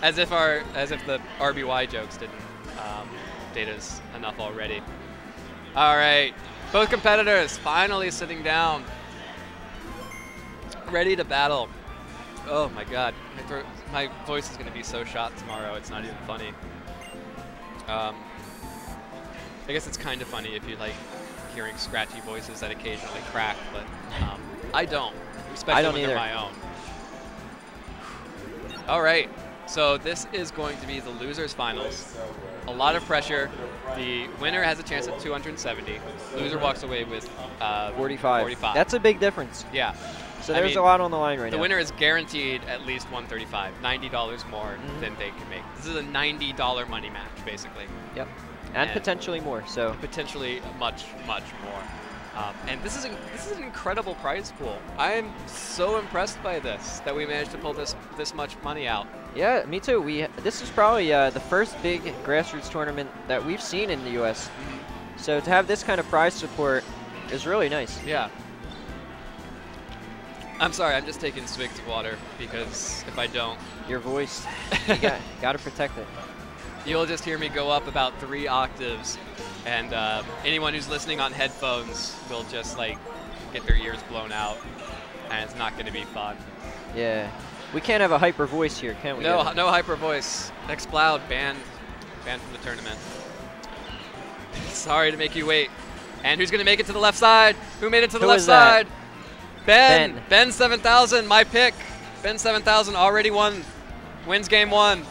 As if the RBY jokes didn't date us enough already. All right, both competitors finally sitting down, ready to battle. Oh my God, my voice is going to be so shot tomorrow. It's not even funny. I guess it's kind of funny if you like hearing scratchy voices that occasionally crack, but I don't, especially when they're my own. All right, so this is going to be the losers finals. A lot of pressure. The winner has a chance at 270. Loser walks away with 45. That's a big difference. Yeah. So there's a lot on the line right now. The winner is guaranteed at least 135, $90 more than they can make. This is a $90 money match, basically. Yep. And potentially more. So potentially much, much more. And this is an incredible prize pool. I am so impressed by this, that we managed to pull this much money out. Yeah, me too. This is probably the first big grassroots tournament that we've seen in the U.S. So to have this kind of prize support is really nice. Yeah. I'm sorry, I'm just taking swigs of water, because if I don't... Your voice, you gotta protect it. You'll just hear me go up about 3 octaves, and anyone who's listening on headphones will just like get their ears blown out, and it's not going to be fun. Yeah, we can't have a hyper voice here, can we? No, no hyper voice. XCloud banned from the tournament. Sorry to make you wait. And who's going to make it to the left side? Who made it to the left side? Ben7000, my pick. Ben7000 already wins game 1.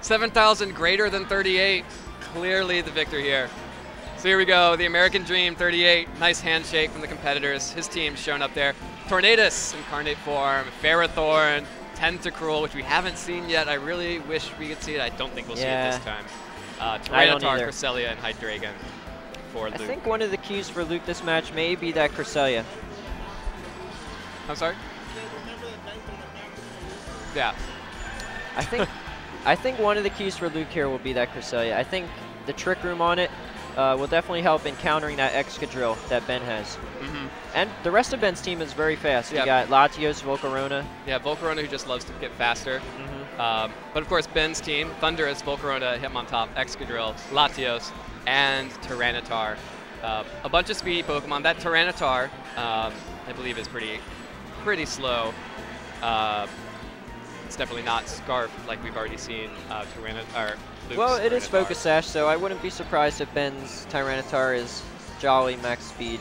7,000 greater than 38. Clearly the victor here. So here we go, the American Dream 38. Nice handshake from the competitors. His team's shown up there. Tornadus, incarnate form. Ferrothorn, Tentacruel, which we haven't seen yet. I really wish we could see it. I don't think we'll see it this time. Tyranitar, Cresselia, and Hydreigon for Luke. I think one of the keys for Luke this match may be that Cresselia. I'm sorry? Yeah. I think one of the keys for Luke here will be that Cresselia. I think the Trick Room on it will definitely help in countering that Excadrill that Ben has. And the rest of Ben's team is very fast. You got Latios, Volcarona. Yeah, Volcarona, who just loves to get faster. But of course, Ben's team, Thundurus, Volcarona, Hitmontop, Excadrill, Latios, and Tyranitar. A bunch of speedy Pokemon. That Tyranitar, I believe, is pretty slow. It's definitely not Scarf like we've already seen Luke's well, it is Tyranitar. Focus Sash, so I wouldn't be surprised if Ben's Tyranitar is jolly max speed,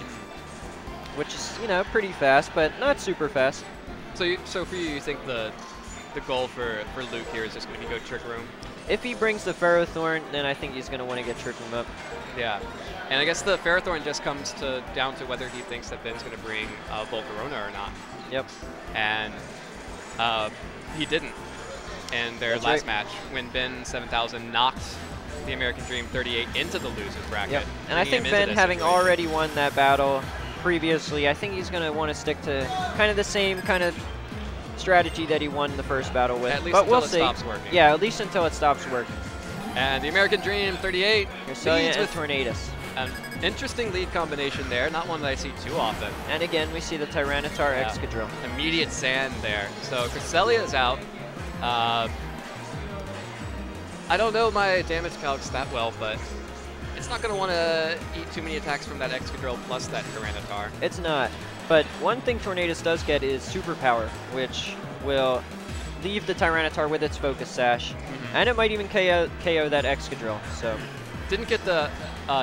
which is, you know, pretty fast, but not super fast. So for you think the goal for Luke here is just going to be go Trick Room? If he brings the Ferrothorn, then I think he's going to want to get Trick Room up. Yeah. And I guess the Ferrothorn just comes down to whether he thinks that Ben's going to bring Volcarona or not. Yep. And he didn't in their last match when Ben7000 knocked the American Dream 38 into the losers bracket. Yep. And I think Ben, having already won that battle previously, I think he's going to want to stick to kind of the same kind of strategy that he won the first battle with. At least but until we'll it see. stops working. Yeah, at least until it stops working. And the American Dream 38 leads with Tornadus. An interesting lead combination there, not one that I see too often. And again, we see the Tyranitar Excadrill. Immediate sand there. So Cresselia is out. I don't know my damage calcs that well, but it's not going to want to eat too many attacks from that Excadrill plus that Tyranitar. It's not. But one thing Tornadus does get is Superpower, which will leave the Tyranitar with its Focus Sash. And it might even KO that Excadrill. So didn't get the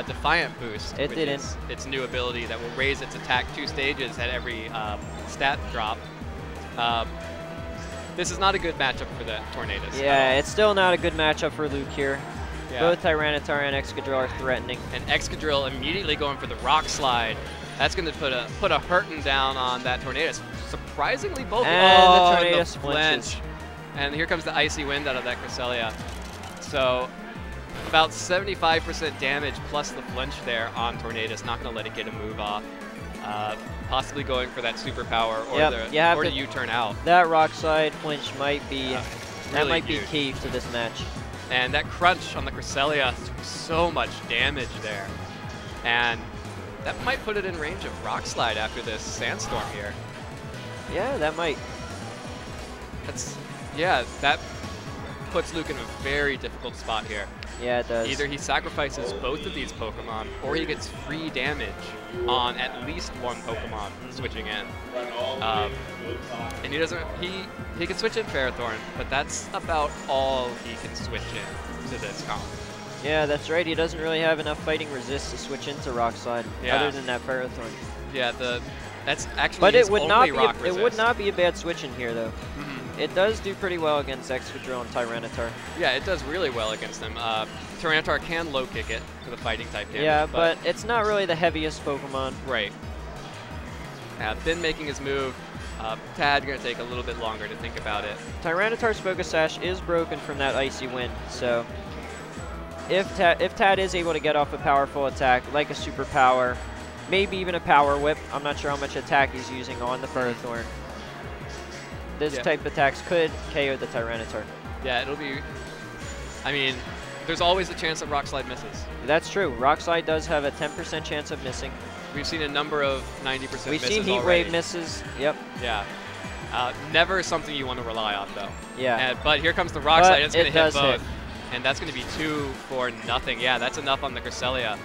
Defiant boost. It didn't. Is its new ability that will raise its attack 2 stages at every stat drop. This is not a good matchup for the Tornadus. Yeah, it's still not a good matchup for Luke here. Yeah. Both Tyranitar and Excadrill are threatening. And Excadrill immediately going for the Rock Slide. That's going to put a hurting down on that Tornadus. Surprisingly, both. And the Tornadus flinches. And here comes the Icy Wind out of that Cresselia. So about 75% damage plus the flinch there on Tornadus. Not going to let it get a move off. Possibly going for that superpower or the U-turn out. That Rock Slide flinch might be really be key to this match. And that crunch on the Cresselia, so much damage there. And that might put it in range of Rock Slide after this Sandstorm here. Yeah, that might. puts Luke in a very difficult spot here. Yeah, it does. Either he sacrifices both of these Pokemon, or he gets free damage on at least one Pokemon switching in. And he doesn't. He can switch in Ferrothorn, but that's about all he can switch in to this comp. Yeah, that's right. He doesn't really have enough fighting resist to switch into Rock Slide, other than that Ferrothorn. Yeah, that's actually. But his it would only not rock be. resist. It would not be a bad switch in here, though. It does do pretty well against Excadrill and Tyranitar. Yeah, it does really well against them. Tyranitar can low kick it for the fighting type damage. Yeah, but it's not really the heaviest Pokemon. Right. Ben making his move. Tad going to take a little bit longer to think about it. Tyranitar's Focus Sash is broken from that Icy Wind, so if Tad is able to get off a powerful attack, like a Super Power, maybe even a Power Whip, I'm not sure how much attack he's using on the Ferrothorn, this type of attacks could KO the Tyranitar. Yeah, it'll be... I mean, there's always a chance that Rock Slide misses. That's true. Rock Slide does have a 10% chance of missing. We've seen a number of 90% misses We've seen Heat already. Wave misses. Yep. Yeah. Never something you want to rely on, though. Yeah. But here comes the Rock Slide. It's going to hit both. Hit. And that's going to be 2 for nothing. Yeah, that's enough on the Cresselia.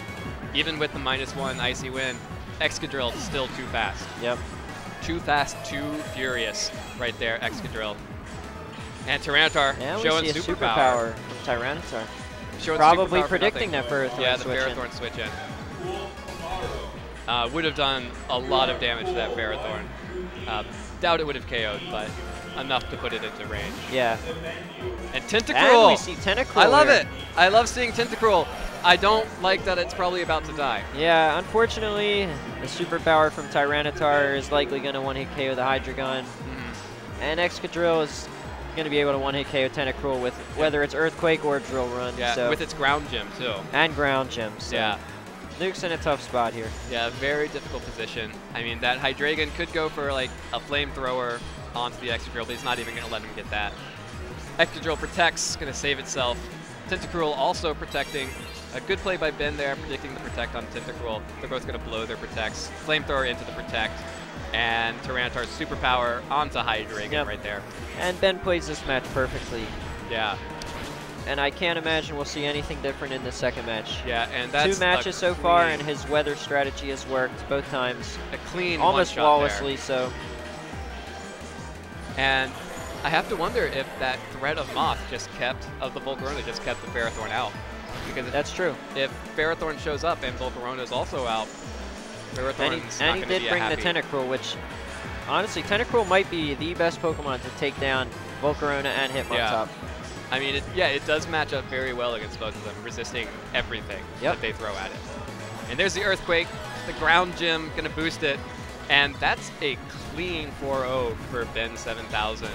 Even with the -1 Icy Wind, Excadrill is still too fast. Yep. Too fast, too furious right there, Excadrill. And Tyranitar showing we see a superpower from Tyranitar. Probably predicting that Ferrothorn switch. Yeah, the switch Ferrothorn switch in. Would have done a lot of damage to that Ferrothorn. Doubt it would have KO'd, but enough to put it into range. Yeah. And Tentacruel! And we see Tentacruel. I love it! I love seeing Tentacruel. I don't like that it's probably about to die. Yeah, unfortunately, the superpower from Tyranitar is likely going to one-hit KO the Hydreigon. And Excadrill is going to be able to one-hit KO Tentacruel with whether it's Earthquake or Drill Run. Yeah, so. with its Ground Gym, too. And Ground Gym. So. Yeah. Luke's in a tough spot here. Yeah, very difficult position. I mean, that Hydreigon could go for like a Flamethrower onto the Excadrill, but he's not even going to let him get that. Excadrill protects, going to save itself. Tentacruel also protecting. A good play by Ben there, predicting the Protect on Tentacruel. They're both going to blow their Protects. Flamethrower into the Protect. And Tyranitar's Superpower onto Hydreigon right there. And Ben plays this match perfectly. Yeah. And I can't imagine we'll see anything different in the second match. Yeah, and that's 2 matches so far, and his weather strategy has worked both times. A clean almost flawlessly, there. so. And I have to wonder if that threat of Moth of the Volcarona just kept the Ferrothorn out. Because that's true. If Ferrothorn shows up and Volcarona is also out, Ferrothorn's not and he did bring the Tentacruel, which honestly, Tentacruel might be the best Pokemon to take down Volcarona and Hitmontop. I mean, it does match up very well against both of them, resisting everything that they throw at it. And there's the Earthquake, the Ground Gym, going to boost it. And that's a clean 4-0 for Ben7000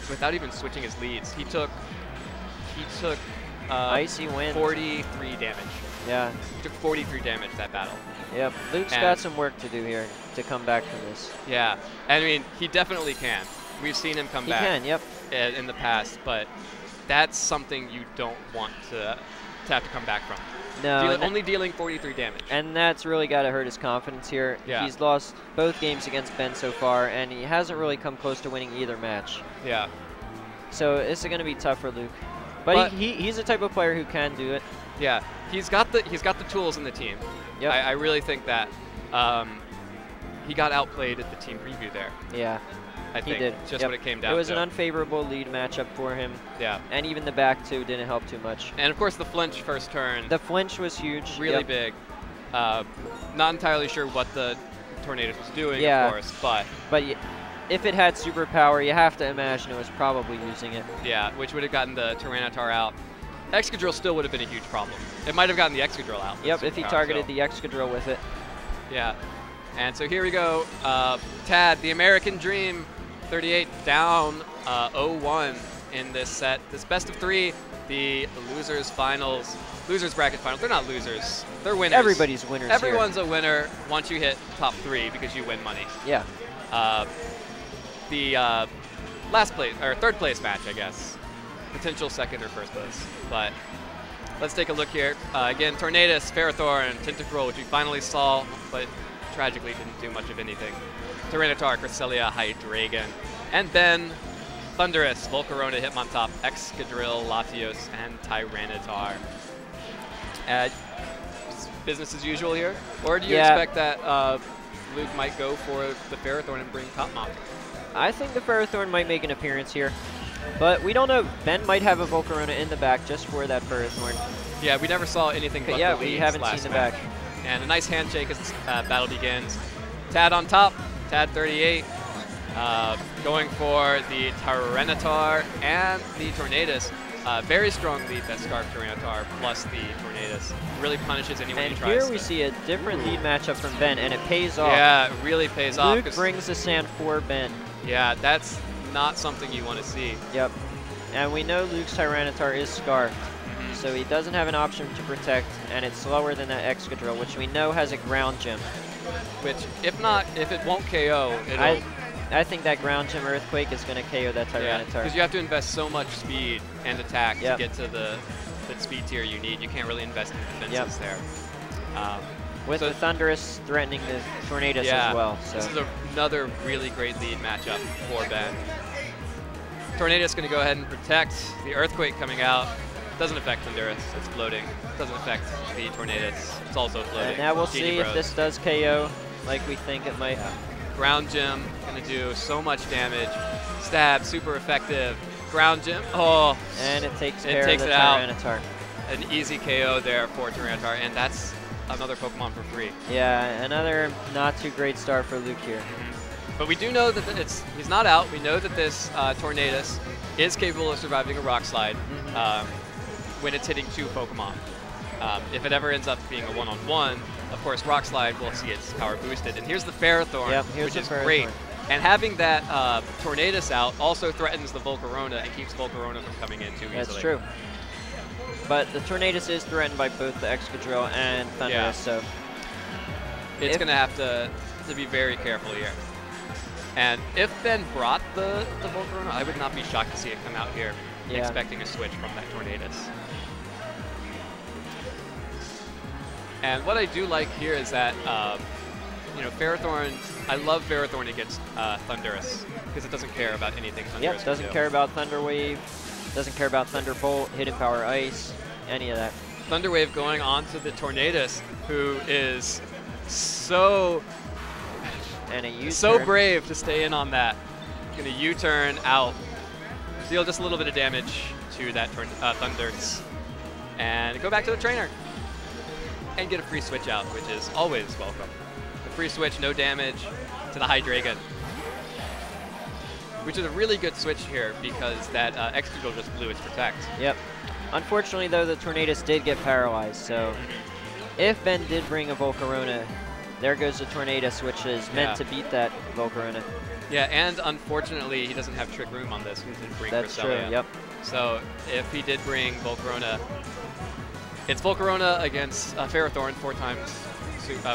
without even switching his leads. He took Icy Wind. 43 damage. Yeah. He took 43 damage that battle. Yep. Luke's got some work to do here to come back from this. Yeah. I mean, he definitely can. We've seen him come back. He can, yep. In the past, but that's something you don't want to have to come back from. No. Only dealing 43 damage. And that's really got to hurt his confidence here. Yeah. He's lost both games against Ben so far, and he hasn't really come close to winning either match. Yeah. So this is going to be tough for Luke. But he's the type of player who can do it. Yeah. He's got the tools in the team. Yep. I really think that he got outplayed at the team preview there. Yeah. I think. He did. Just what it came down to. It was an unfavorable lead matchup for him. Yeah. And even the back two didn't help too much. And of course the flinch first turn. The flinch was huge. Really big. Not entirely sure what the Tornadus was doing, of course, but if it had superpower, you have to imagine it was probably using it. Yeah, which would have gotten the Tyranitar out. Excadrill still would have been a huge problem. It might have gotten the Excadrill out. Yep, if he targeted the Excadrill with it. Yeah. And so here we go. Tad, the American Dream, 38 down 0-1 in this set. This best of 3, the losers bracket finals. They're not losers. They're winners. Everybody's winners. Everyone's a winner once you hit top 3 because you win money. Yeah. The third place match, I guess. Potential second or first place. But let's take a look here. Again, Tornadus, Ferrothorn, Tentacruel, which we finally saw, but tragically didn't do much of anything. Tyranitar, Cresselia, Hydreigon, and Ben Thundurus, Volcarona, Hitmontop, Excadrill, Latios, and Tyranitar. Business as usual here? Or do you expect that Luke might go for the Ferrothorn and bring Top Mop? I think the Ferrothorn might make an appearance here. But we don't know. Ben might have a Volcarona in the back just for that Ferrothorn. Yeah, we never saw anything but yeah, the we leads haven't last seen the match. back. And a nice handshake as this battle begins. Tad on top, tad38. Going for the Tyranitar and the Tornadus. Very strong lead, that Scarf Tyranitar plus the Tornadus. Really punishes anyone and who tries here we see a different lead matchup from Ben, and it pays off. Yeah, it really pays off. Luke brings the sand for Ben. Yeah, that's not something you want to see. Yep. And we know Luke's Tyranitar is scarfed, so he doesn't have an option to protect, and it's slower than that Excadrill, which we know has a ground gem. Which, if it won't KO, it'll... I think that ground gem Earthquake is going to KO that Tyranitar. Because you have to invest so much speed and attack to get to the speed tier you need. You can't really invest in defenses there. With the Thundurus threatening the Tornadus as well. So. This is another really great lead matchup for Ben. Tornadus going to go ahead and protect. The Earthquake coming out. Doesn't affect Thundurus. It's floating. Doesn't affect the Tornadus. It's also floating. And now we'll see if this does KO like we think it might. Ground Gem going to do so much damage. Stab, super effective. Ground Gem, oh. And it takes care of the Tyranitar. An easy KO there for Tyranitar, and that's another Pokemon for free. Yeah, another not too great start for Luke here. But we do know that he's not out. We know that this Tornadus is capable of surviving a Rock Slide when it's hitting 2 Pokemon. If it ever ends up being a one-on-one, of course, Rock Slide will see its power boosted. And here's the Ferrothorn, which is great. And having that Tornadus out also threatens the Volcarona and keeps Volcarona from coming in too easily. That's true. But the Tornadus is threatened by both the Excadrill and Thundurus, so... It's going to have to be very careful here. And if Ben brought the Volcarona, I would not be shocked to see it come out here expecting a switch from that Tornadus. And what I do like here is that, you know, Ferrothorn, I love Ferrothorn against Thundurus because it doesn't care about anything Thundurus Yep, doesn't care about Thunder Wave, doesn't care about Thunderbolt, Hidden Power Ice, any of that. Thunder Wave going on to the Tornadus, who is so brave to stay in on that. Going to U-turn out, deal just a little bit of damage to that Thundurus, and go back to the trainer. And get a free switch out, which is always welcome. A free switch, no damage to the Hydreigon. Which is a really good switch here because that Excadrill just blew its Protect. Yep. Unfortunately, though, the Tornadus did get paralyzed, so if Ben did bring a Volcarona, there goes the Tornadus, which is meant to beat that Volcarona. Yeah, and unfortunately, he doesn't have Trick Room on this. He didn't bring That's Cresselia. true, yep. So if he did bring Volcarona, it's Volcarona against Ferrothorn, 4 times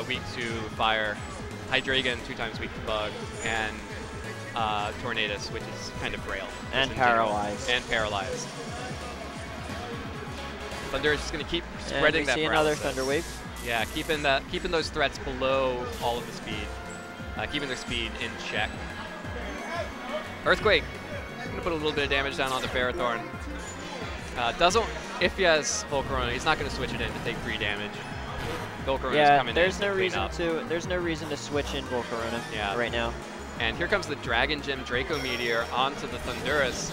weak to Fire, Hydreigon 2 times weak to Bug, and Tornadus, which is kind of frail. And paralyzed. And paralyzed. Thunder is just going to keep spreading that paralysis. And we see another Thunder Wave. Yeah, keeping those threats below all of the speed, keeping their speed in check. Earthquake, going to put a little bit of damage down on the Ferrothorn. If he has Volcarona, he's not going to switch it in to take 3 damage. Volcarona's coming in. There's no reason to switch in Volcarona right now. And here comes the Dragon Gem Draco Meteor onto the Thundurus.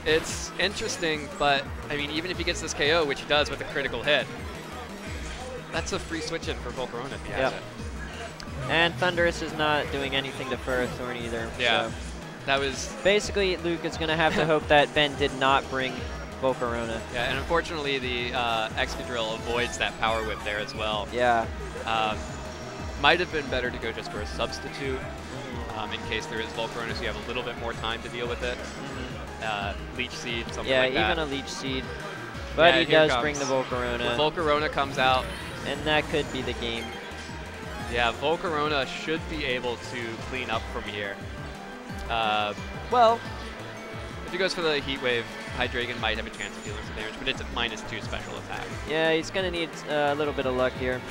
It's interesting, but I mean, even if he gets this KO, which he does with a critical hit, that's a free switch in for Volcarona if he has it. And Thundurus is not doing anything to Ferrothorn either. Yeah. So that was basically Luke is going to have to hope that Ben did not bring Volcarona. Yeah, and unfortunately the Excadrill avoids that Power Whip there as well. Yeah. Might have been better to go just for a substitute in case there is Volcarona, so you have a little bit more time to deal with it. Leech Seed, something like that. Yeah, even a Leech Seed. But he does bring the Volcarona. The Volcarona comes out. And that could be the game. Yeah, Volcarona should be able to clean up from here. Well, if he goes for the Heat Wave, Hydreigon might have a chance of dealing some damage, but it's a -2 special attack. Yeah, he's going to need a little bit of luck here.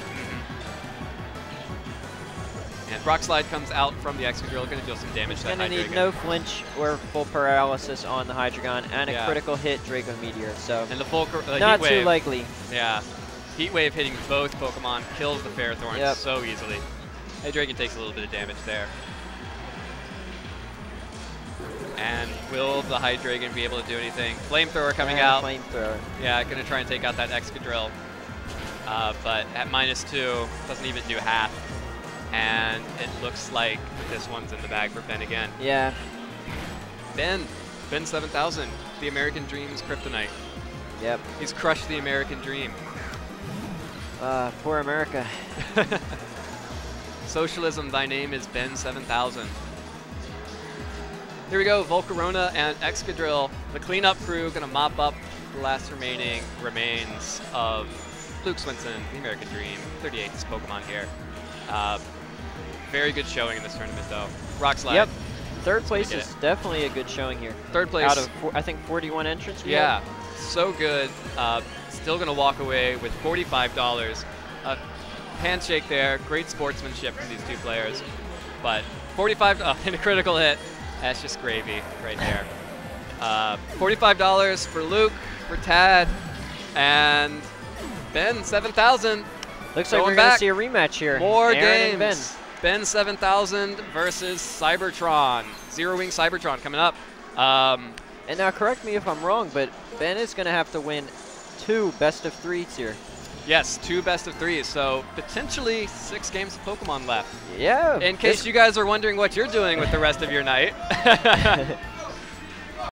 And Rock Slide comes out from the Excadrill, going to deal some damage to that Going to need Hydreigon. no flinch or full paralysis on the Hydreigon and a critical hit Draco Meteor. So and the full not Heat Wave, too likely. Yeah. Heat Wave hitting both Pokemon kills the Ferrothorn so easily. Hydreigon takes a little bit of damage there. And will the Hydreigon be able to do anything? Flamethrower coming out. Flamethrower. Yeah, going to try and take out that Excadrill. But at -2, doesn't even do half. And it looks like this one's in the bag for Ben again. Yeah. Ben7000, the American Dream's kryptonite. Yep. He's crushed the American Dream. Poor America. Socialism, thy name is Ben7000. Here we go, Volcarona and Excadrill. The cleanup crew gonna mop up the last remaining remains of Luke Swinson, the American Dream, 38's Pokemon here. Very good showing in this tournament though. Rock Slide. Yep. Third place is definitely a good showing here. Third place. Out of, I think, 41 entrants we Yeah, had. so good. Still gonna walk away with $45. Handshake there, great sportsmanship from these two players. But 45 and a critical hit. That's just gravy right there. $45 for Luke, for Tad, and Ben7000. Looks like we're going to see a rematch here. More Aaron games. Ben7000 versus Cybertron. Zero Wing Cybertron coming up. And now correct me if I'm wrong, but Ben is going to have to win 2 best-of-3s here. Yes, 2 best-of-3s, so potentially 6 games of Pokemon left. Yeah. In case you guys are wondering what you're doing with the rest of your night.